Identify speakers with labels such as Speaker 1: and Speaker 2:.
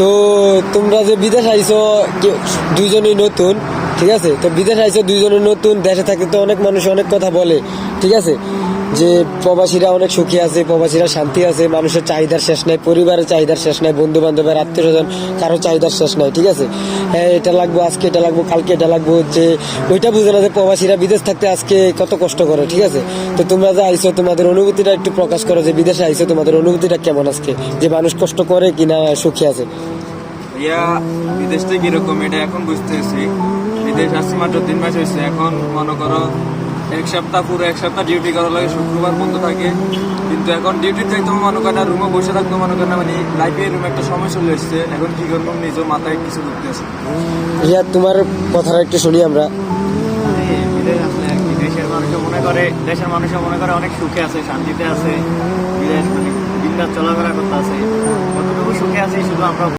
Speaker 1: তো তোমরা যে বিদেশ আইছো দুইজনই নতুন, ঠিক আছে? তো বিদেশ আইছো দুইজনই নতুন, দেশে থাকতে তো অনেক মানুষ অনেক কথা বলে, ঠিক আছে? যে প্রবাসীরা অনেক সুখী আছে, প্রবাসীরা শান্তি আছে, মানুষের চাহিদার শেষ নাই, পরিবারের চাহিদার শেষ নাই, বন্ধু বান্ধবের আত্মীয় স্বজন কারো চাহিদার শেষ নাই, ঠিক আছে? হ্যাঁ, এটা লাগবো আজকে, এটা লাগবো কালকে, এটা লাগবো, যে ওইটা বুঝে না যে প্রবাসীরা বিদেশ থাকতে আজকে কত কষ্ট করে, ঠিক আছে? তো তোমরা যে আইছো তোমাদের অনুভূতিটা একটু প্রকাশ করো, যে বিদেশে আইছো তোমাদের অনুভূতিটা কেমন আজকে, যে মানুষ কষ্ট করে কিনা সুখী আছে?
Speaker 2: ইয়া বিদেশটা কিরকম এটা এখন বুঝতেছি। বিদেশ আসছি মাত্র 3 মাস হয়েছে। এখন মনে করো পুরো এক সপ্তাহ ডিউটি করার লাগে, শুক্রবার বন্ধ থাকে। কিন্তু এখন ডিউটি থাকতে মনে করেন না, রুমে বসে থাকতে মনে করেন না, মানে লাইফে এরকম একটা সময় চলে এসছে। এখন কি করবো নিজের মাথায় কিছু ঢুকতেছে।
Speaker 1: ইয়া তোমার কথাটা একটু শুনি আমরা।
Speaker 3: বিদেশ আসলে আর কি দেশের মানুষও মনে করে অনেক সুখে আছে, শান্তিতে আছে। বিদেশ মানে দিনরাত চলাফেরা করতে আছে, কতটুকু সুখে আছে শুধু আমরা